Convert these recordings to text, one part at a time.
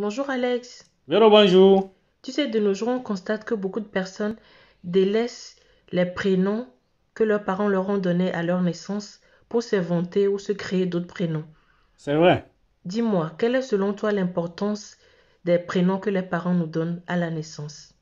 Bonjour Alex. Véro, bonjour. Tu sais, de nos jours, on constate que beaucoup de personnes délaissent les prénoms que leurs parents leur ont donnés à leur naissance pour s'inventer ou se créer d'autres prénoms. C'est vrai. Dis-moi, quelle est selon toi l'importance des prénoms que les parents nous donnent à la naissance?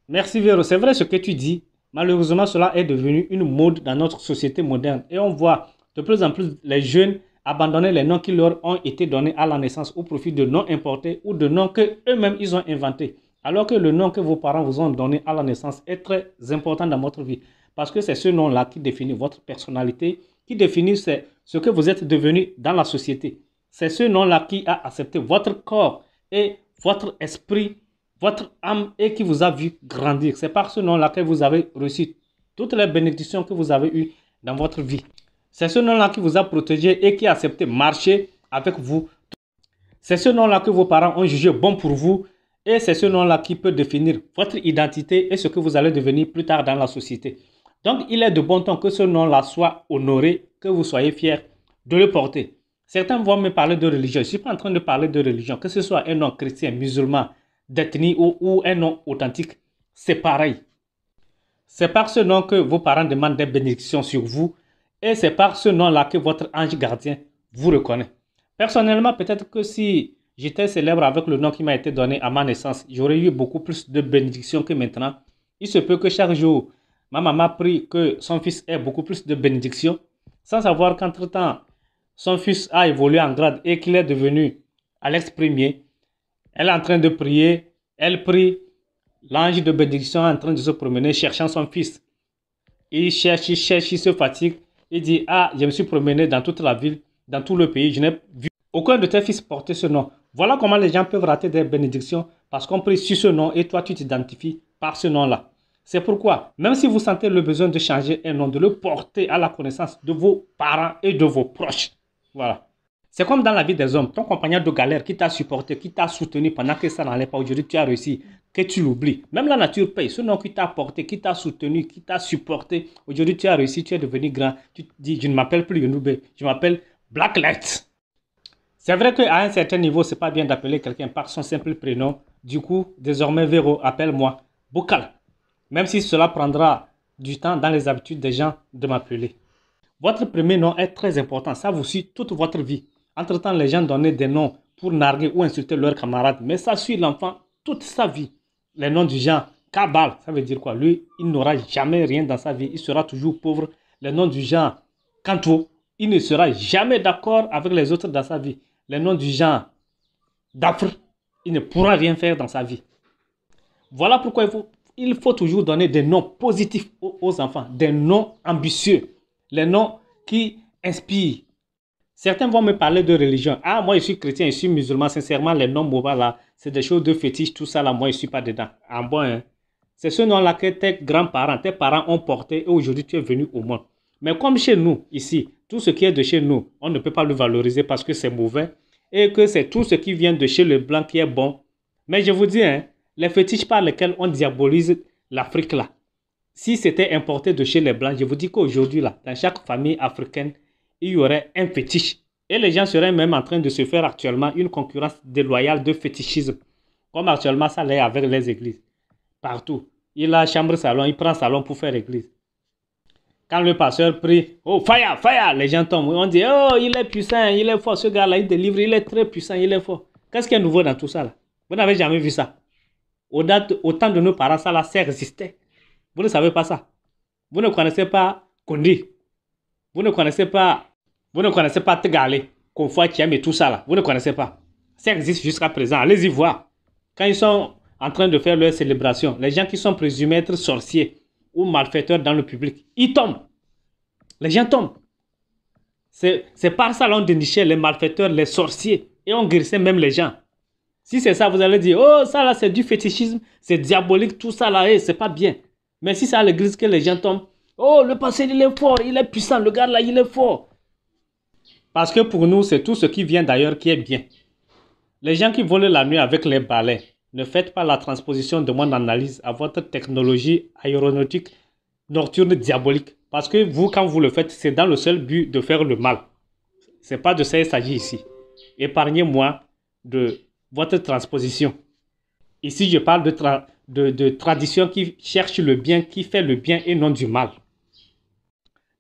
Merci Véro. C'est vrai ce que tu dis. Malheureusement, cela est devenu une mode dans notre société moderne. Et on voit de plus en plus les jeunes abandonner les noms qui leur ont été donnés à la naissance au profit de noms importés ou de noms qu'eux-mêmes ils ont inventés. Alors que le nom que vos parents vous ont donné à la naissance est très important dans votre vie. Parce que c'est ce nom-là qui définit votre personnalité, qui définit ce que vous êtes devenu dans la société. C'est ce nom-là qui a accepté votre corps et votre esprit, votre âme et qui vous a vu grandir. C'est par ce nom-là que vous avez reçu toutes les bénédictions que vous avez eues dans votre vie. C'est ce nom-là qui vous a protégé et qui a accepté marcher avec vous. C'est ce nom-là que vos parents ont jugé bon pour vous et c'est ce nom-là qui peut définir votre identité et ce que vous allez devenir plus tard dans la société. Donc, il est de bon ton que ce nom-là soit honoré, que vous soyez fiers de le porter. Certains vont me parler de religion. Je ne suis pas en train de parler de religion. Que ce soit un nom chrétien, musulman, d'ethnie ou un nom authentique, c'est pareil. C'est par ce nom que vos parents demandent des bénédictions sur vous et c'est par ce nom-là que votre ange gardien vous reconnaît. Personnellement, peut-être que si j'étais célèbre avec le nom qui m'a été donné à ma naissance, j'aurais eu beaucoup plus de bénédictions que maintenant. Il se peut que chaque jour, ma maman prie que son fils ait beaucoup plus de bénédictions, sans savoir qu'entre-temps, son fils a évolué en grade et qu'il est devenu Alex Premier. Elle est en train de prier, elle prie, l'ange de bénédiction est en train de se promener cherchant son fils. Il cherche, il se fatigue. Il dit, ah, je me suis promené dans toute la ville, dans tout le pays, je n'ai vu aucun de tes fils porter ce nom. Voilà comment les gens peuvent rater des bénédictions parce qu'on prie sur ce nom et toi tu t'identifies par ce nom-là. C'est pourquoi, même si vous sentez le besoin de changer un nom, de le porter à la connaissance de vos parents et de vos proches. Voilà. C'est comme dans la vie des hommes, ton compagnon de galère qui t'a supporté, qui t'a soutenu pendant que ça n'allait pas, aujourd'hui tu as réussi, que tu l'oublies. Même la nature paye, ce nom qui t'a porté, qui t'a soutenu, qui t'a supporté, aujourd'hui tu as réussi, tu es devenu grand, tu te dis, je ne m'appelle plus Yonoube, je m'appelle Blacklight. C'est vrai qu'à un certain niveau, c'est pas bien d'appeler quelqu'un par son simple prénom. Du coup, désormais, Véro, appelle-moi Bokal. Même si cela prendra du temps dans les habitudes des gens de m'appeler. Votre premier nom est très important, ça vous suit toute votre vie. Entre-temps, les gens donnaient des noms pour narguer ou insulter leurs camarades, mais ça suit l'enfant toute sa vie. Les noms du genre Kabal, ça veut dire quoi? Lui, il n'aura jamais rien dans sa vie, il sera toujours pauvre. Les noms du genre Kanto, il ne sera jamais d'accord avec les autres dans sa vie. Les noms du genre Dafr, il ne pourra rien faire dans sa vie. Voilà pourquoi il faut toujours donner des noms positifs aux enfants, des noms ambitieux, les noms qui inspirent. Certains vont me parler de religion. Ah, moi je suis chrétien, je suis musulman. Sincèrement, les noms mauvais là, c'est des choses de fétiche, tout ça là, moi je ne suis pas dedans. Ah bon, hein? C'est ce nom là que tes grands-parents, tes parents ont porté et aujourd'hui tu es venu au monde. Mais comme chez nous, ici, tout ce qui est de chez nous, on ne peut pas le valoriser parce que c'est mauvais et que c'est tout ce qui vient de chez le blanc qui est bon. Mais je vous dis, hein, les fétiches par lesquels on diabolise l'Afrique là, si c'était importé de chez les blancs, je vous dis qu'aujourd'hui là, dans chaque famille africaine, il y aurait un fétiche. Et les gens seraient même en train de se faire actuellement une concurrence déloyale de fétichisme. Comme actuellement ça l'est avec les églises. Partout. Il a chambre-salon, il prend salon pour faire église. Quand le pasteur prie, oh fire, fire, les gens tombent. On dit, oh il est puissant, il est fort, ce gars-là, il délivre, il est très puissant, il est fort. Qu'est-ce qui est nouveau dans tout ça là? Vous n'avez jamais vu ça. Au temps de nos parents, ça là, ça existait. Vous ne savez pas ça. Vous ne connaissez pas Kondi. Vous ne connaissez pas Tegale, Konfoi Tchiem et tout ça là. Vous ne connaissez pas. Ça existe jusqu'à présent. Allez-y voir. Quand ils sont en train de faire leur célébration, les gens qui sont présumés être sorciers ou malfaiteurs dans le public, ils tombent. Les gens tombent. C'est par ça qu'on dénichait les malfaiteurs, les sorciers. Et on guérissait même les gens. Si c'est ça, vous allez dire, oh ça là c'est du fétichisme, c'est diabolique, tout ça là, c'est pas bien. Mais si c'est à l'église que les gens tombent, oh le pasteur il est fort, il est puissant, le gars là il est fort. Parce que pour nous, c'est tout ce qui vient d'ailleurs qui est bien. Les gens qui volent la nuit avec les balais, ne faites pas la transposition de mon analyse à votre technologie aéronautique nocturne diabolique. Parce que vous, quand vous le faites, c'est dans le seul but de faire le mal. Ce n'est pas de ça qu'il s'agit ici. Épargnez-moi de votre transposition. Ici, je parle de tradition qui cherche le bien, qui fait le bien et non du mal.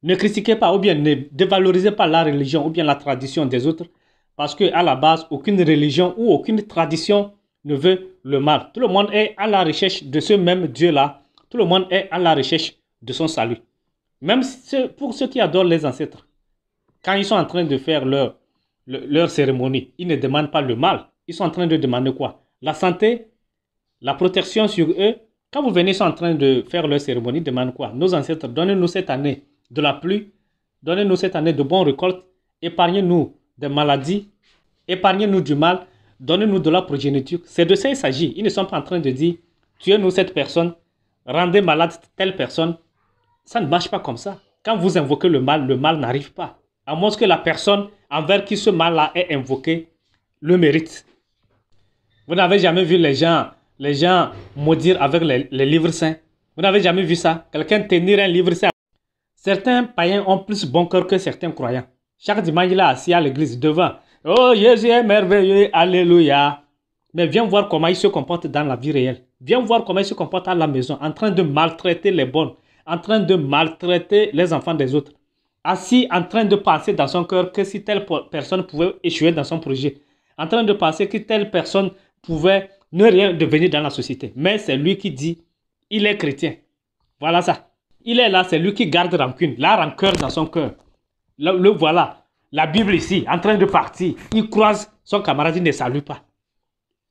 Ne critiquez pas ou bien ne dévalorisez pas la religion ou bien la tradition des autres parce qu'à la base, aucune religion ou aucune tradition ne veut le mal. Tout le monde est à la recherche de ce même Dieu-là. Tout le monde est à la recherche de son salut. Même pour ceux qui adorent les ancêtres. Quand ils sont en train de faire leur cérémonie, ils ne demandent pas le mal. Ils sont en train de demander quoi? La santé, la protection sur eux. Quand vous venez, ils sont en train de faire leur cérémonie, ils demandent quoi? Nos ancêtres, donnez-nous cette année de la pluie, donnez-nous cette année de bonnes récoltes, épargnez-nous des maladies, épargnez-nous du mal, donnez-nous de la progéniture. C'est de ça qu'il s'agit. Ils ne sont pas en train de dire, tuez-nous cette personne, rendez malade telle personne. Ça ne marche pas comme ça. Quand vous invoquez le mal n'arrive pas. À moins que la personne envers qui ce mal-là est invoqué le mérite. Vous n'avez jamais vu les gens maudire avec les livres saints? Vous n'avez jamais vu ça? Quelqu'un tenir un livre saint? Certains païens ont plus bon cœur que certains croyants. Chaque dimanche, il est assis à l'église devant. Oh, Jésus est merveilleux, alléluia. Mais viens voir comment il se comporte dans la vie réelle. Viens voir comment il se comporte à la maison, en train de maltraiter les bonnes, en train de maltraiter les enfants des autres. Assis, en train de penser dans son cœur que si telle personne pouvait échouer dans son projet. En train de penser que telle personne pouvait ne rien devenir dans la société. Mais c'est lui qui dit, il est chrétien. Voilà ça. Il est là, c'est lui qui garde rancune, la rancœur dans son cœur. Le voilà. La Bible ici, en train de partir. Il croise son camarade, il ne salue pas.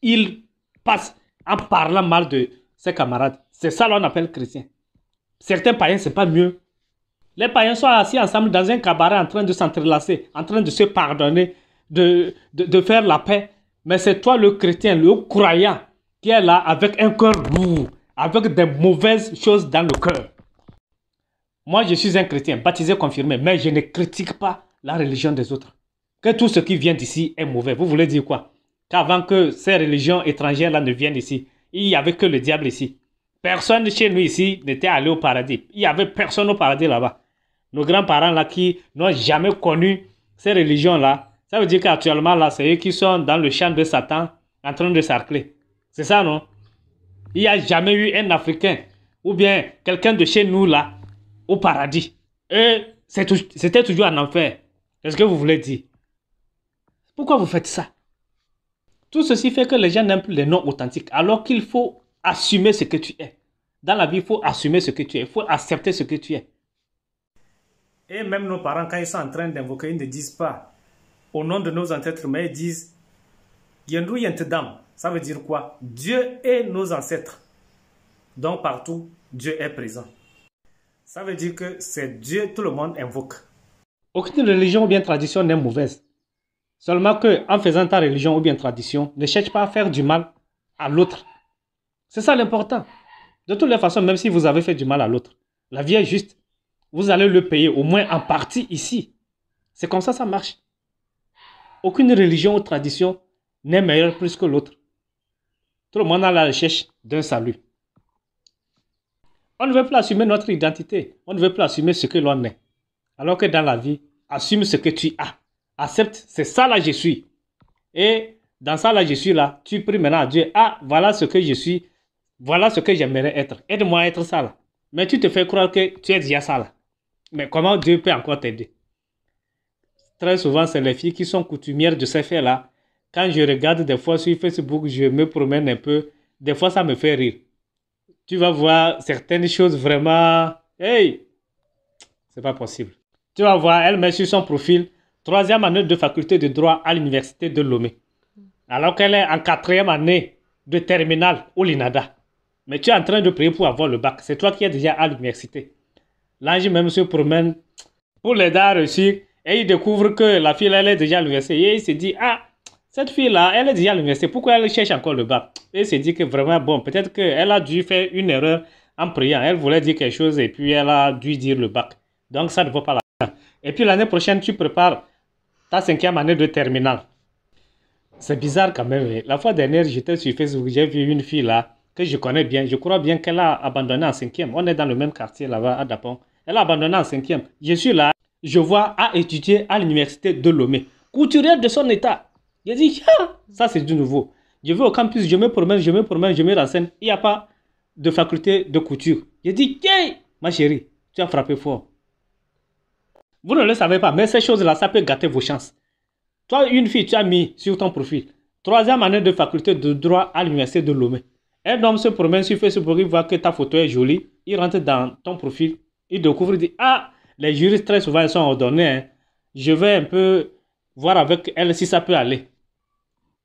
Il passe en parlant mal de ses camarades. C'est ça qu'on appelle chrétien. Certains païens, c'est pas mieux. Les païens sont assis ensemble dans un cabaret en train de s'entrelacer, en train de se pardonner, de faire la paix. Mais c'est toi le chrétien, le croyant, qui est là avec un cœur lourd, avec des mauvaises choses dans le cœur. Moi, je suis un chrétien, baptisé, confirmé, mais je ne critique pas la religion des autres. Que tout ce qui vient d'ici est mauvais. Vous voulez dire quoi? Qu'avant que ces religions étrangères-là ne viennent ici, il n'y avait que le diable ici. Personne chez nous ici n'était allé au paradis. Il n'y avait personne au paradis là-bas. Nos grands-parents là qui n'ont jamais connu ces religions-là, ça veut dire qu'actuellement là, c'est eux qui sont dans le champ de Satan en train de sarcler. C'est ça, non? Il n'y a jamais eu un Africain ou bien quelqu'un de chez nous là au paradis. Et c'était toujours en enfer. Qu'est-ce que vous voulez dire? Pourquoi vous faites ça? Tout ceci fait que les gens n'aiment plus les noms authentiques, alors qu'il faut assumer ce que tu es. Dans la vie, il faut assumer ce que tu es. Il faut accepter ce que tu es. Et même nos parents, quand ils sont en train d'invoquer, ils ne disent pas au nom de nos ancêtres, mais ils disent Yendou Yentedam. Ça veut dire quoi? Dieu est nos ancêtres. Donc partout, Dieu est présent. Ça veut dire que c'est Dieu, tout le monde invoque. Aucune religion ou bien tradition n'est mauvaise. Seulement qu'en faisant ta religion ou bien tradition, ne cherche pas à faire du mal à l'autre. C'est ça l'important. De toutes les façons, même si vous avez fait du mal à l'autre, la vie est juste. Vous allez le payer au moins en partie ici. C'est comme ça marche. Aucune religion ou tradition n'est meilleure plus que l'autre. Tout le monde a la recherche d'un salut. On ne veut plus assumer notre identité. On ne veut plus assumer ce que l'on est. Alors que dans la vie, assume ce que tu as. Accepte, c'est ça là je suis. Et dans ça là je suis là, tu pries maintenant à Dieu. Ah, voilà ce que je suis. Voilà ce que j'aimerais être. Aide-moi à être ça là. Mais tu te fais croire que tu es déjà ça là. Mais comment Dieu peut encore t'aider? Très souvent, c'est les filles qui sont coutumières de ces faits-là. Quand je regarde des fois sur Facebook, je me promène un peu. Des fois, ça me fait rire. Tu vas voir certaines choses vraiment... Hey! C'est pas possible. Tu vas voir, elle met sur son profil 3e année de faculté de droit à l'université de Lomé. Alors qu'elle est en 4e année de terminale au Linada. Mais tu es en train de prier pour avoir le bac. C'est toi qui es déjà à l'université. L'ange même se promène pour l'aider à réussir et il découvre que la fille elle est déjà à l'université et il se dit ah cette fille là elle est déjà à l'université, pourquoi elle cherche encore le bac? Et il se dit que vraiment bon, peut-être qu'elle a dû faire une erreur en priant, elle voulait dire quelque chose et puis elle a dû dire le bac, donc ça ne vaut pas la peine. Et puis l'année prochaine tu prépares ta 5e année de terminale. C'est bizarre quand même. La fois dernière j'étais sur Facebook, j'ai vu une fille là que je connais bien, je crois bien qu'elle a abandonné en 5e. On est dans le même quartier là-bas à Dapon. Elle a abandonné en 5e. Je suis là, je vois à étudier à l'université de Lomé. Couturière de son état. J'ai dit, ah, ça c'est du nouveau. Je vais au campus, je me promène, je me renseigne. Il n'y a pas de faculté de couture. Je dis, hey, ma chérie, tu as frappé fort. Vous ne le savez pas, mais ces choses-là, ça peut gâter vos chances. Toi, une fille, tu as mis sur ton profil 3e année de faculté de droit à l'université de Lomé. Un homme se promène sur Facebook, il voit que ta photo est jolie. Il rentre dans ton profil, il découvre, il dit, ah, les juristes très souvent ils sont ordonnés. Hein. Je vais un peu voir avec elle si ça peut aller.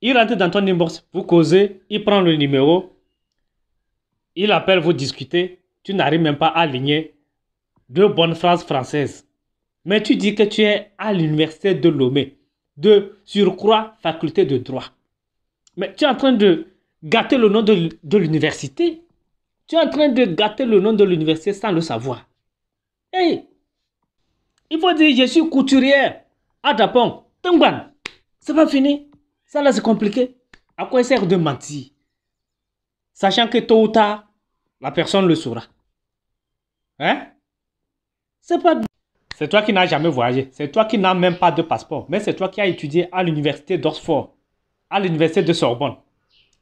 Il rentre dans ton inbox, vous causez, il prend le numéro, il appelle, vous discutez. Tu n'arrives même pas à aligner 2 bonnes phrases françaises. Mais tu dis que tu es à l'université de Lomé, de surcroît faculté de droit. Mais tu es en train de gâter le nom de l'université. Tu es en train de gâter le nom de l'université sans le savoir. Hey! Il faut dire, je suis couturière à Dapong. Tungban, c'est pas fini. Ça là, c'est compliqué. À quoi sert de mentir? Sachant que tôt ou tard, la personne le saura. Hein? C'est toi qui n'as jamais voyagé. C'est toi qui n'as même pas de passeport. Mais c'est toi qui as étudié à l'université d'Oxford, à l'université de Sorbonne.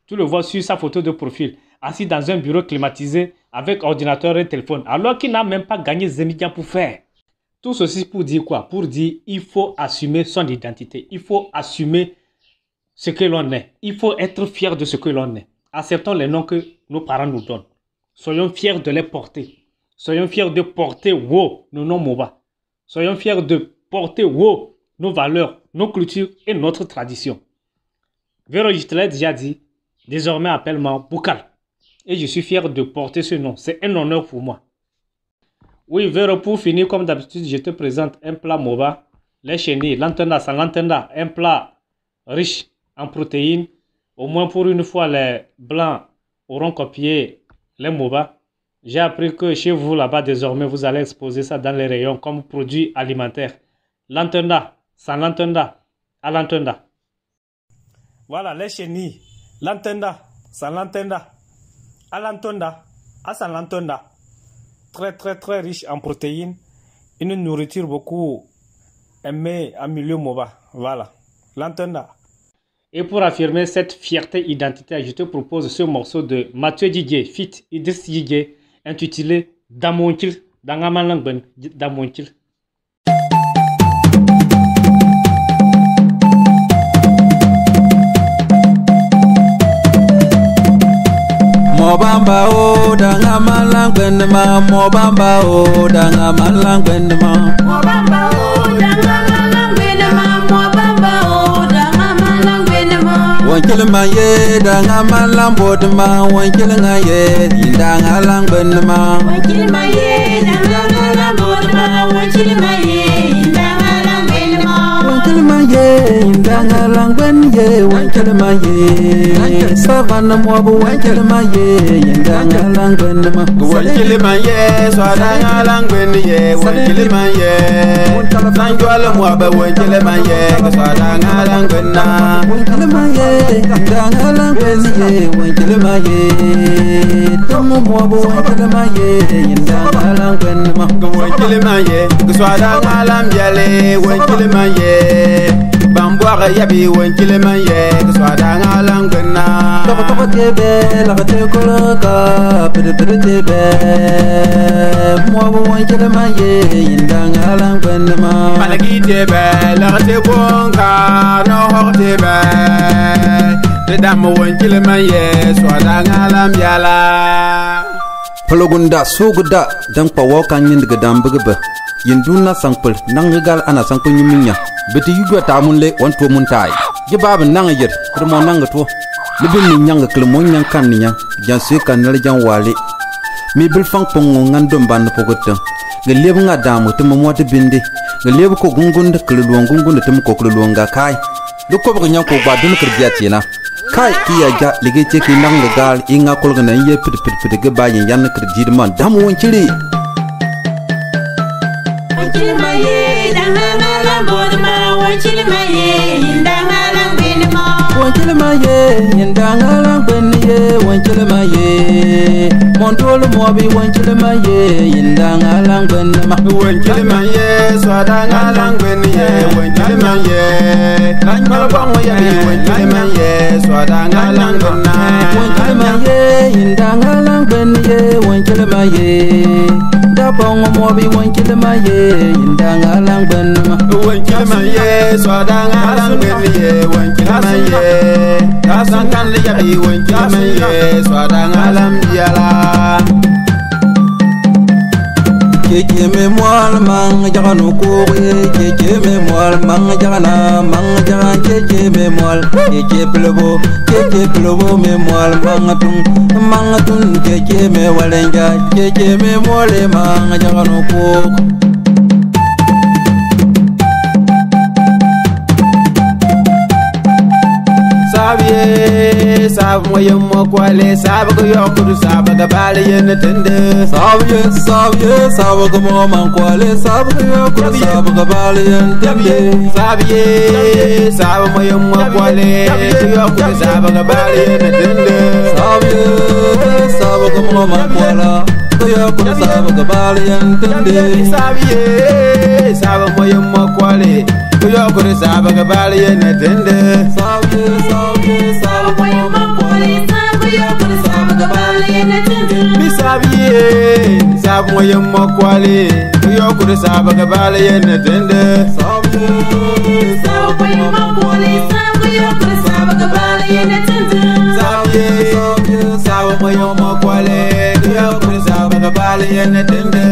Tu le vois sur sa photo de profil, assis dans un bureau climatisé avec ordinateur et téléphone, alors qu'il n'a même pas gagné Zémidia pour faire. Tout ceci pour dire quoi? Pour dire il faut assumer son identité. Il faut assumer ce que l'on est. Il faut être fier de ce que l'on est. Acceptons les noms que nos parents nous donnent. Soyons fiers de les porter. Soyons fiers de porter nos noms Moba. Soyons fiers de porter nos valeurs, nos cultures et notre tradition. Véro, je te l'ai déjà dit, désormais appelle-moi Boukal. Et je suis fier de porter ce nom. C'est un honneur pour moi. Oui, Véro, pour finir, comme d'habitude, je te présente un plat Moba. Les chenilles, l'antenda, sans l'antenda, un plat riche en protéines. Au moins pour une fois, les blancs auront copié les Moba. J'ai appris que chez vous, là-bas, désormais, vous allez exposer ça dans les rayons comme produit alimentaire. L'antenda, sans l'antenda, à l'antenda. Voilà, les chenilles, l'antenda, sans l'antenda, à l'antenda, à sans l'antenda. Très riche en protéines. Une nourriture beaucoup aimée en milieu Moba. Voilà, l'antenda. Et pour affirmer cette fierté identitaire, je te propose ce morceau de Mathieu Didier, fit Idriss Didier, intitulé Damontil, Dangamalangben, Damontil. Mobamba o Dangamalangben ma, Mobamba o Dangamalangben ma, Mobamba o Dangamalangben ma, Mobamba o Dangamalangben ma. Wankilma ye Dangamalambod ma, Wankilma ye Dangamalangben ma, Wankilma ye Dangamalambod ma, Wankilma ye Dangamalangben ma. Wankilma ye Dangamalangben ye, Wankilma ye Savana mobu, Wankilma ye Dangamalangben ma, Wankilma ye Swadangalangben ye, Wankilma ye Sanjwala moba, Wankilma ye Swadangalangben na, Wankilma ye Dangamalangben ye, Wankilma ye Tomu mobu, Wankilma ye Dangamalangben ma, Wankilma ye Swadangalam yale, Wankilma ye Bambwaga yabi, Wankilma ye Swadangalangben na. Toko tebe, la te koloka, pere tebe. Mobu Wankilma ye Dangamalangben ma, Malagi tebe, la te bonka, no tebe. The dam Wankilma ye Swadangalam yala. Palogunda sugda dangpa wakan yindiga dambugba yinduna sangpul nangal ana sangpul nyiminya beti yugwa tamunle wanto muntai jibab nangyer krmo nangato libin ni nyanga klmo nyang kan nya janse kan nal jan wale mi bil fang pongo ngandom ban pogotan geleb nga damu tum mota binde geleb ko gungunda klulwan gungunda tum ko klulwanga kai dukko ba nyang ko ba dun kirdiatina kai kiya ga lige cheki nang gal inga kolgana ye pit ge bayin yan kredit man dam wonkiri Wankilma ye Dangamalambod ma, Wankilma ye Dangamalangben ma. Wankilma ye, Yindangalang Ben ye, Wankilma ye. Montol Mobi, Wankilma ye, Yindangalang Ben Ma. Wankilma ye, Swadangalang Ben ye, Wankilma ye. Langbang ye, Wankilma ye, Swadangalang Ben na. Wankilma ye, Yindangalang Ben ye, Wankilma ye. Dapong Mobi, Wankilma ye, Yindangalang Ben Ma. Wankilma ye, Swadangalang Ben ye, Wankilma ye. Tasankan liyabi, Wankilma ye, Swadangalang biala. Keke me moal mang jaganu koye, keke me moal mang jagana, mang jagan keke me moal, keke plobo me moal mangatun keke me walenga, keke me moale mang jaganu koye. Sabiye, sab moye mokwale, sab ko yokudu sab ga bali yen tende. Sabiye, sab ko mo mankwale, sab ko yokudu sab ga bali yen tende. Sabiye, sab moye mokwale, ko yokudu sab ga bali yen tende. Sabiye, sab ko mo mankwala, ko yokudu sab ga bali yen tende. Sabiye, sab moye mokwale, ko yokudu sab ga bali yen tende. Sabiye, Bisabiye, sab moye mokwale, yokudu sab ga bali yen tende. Sabiye, sab moye mokwale, yokudu sab ga bali yen tende. Sabiye, sab moye mokwale, yokudu sab ga bali yen tende.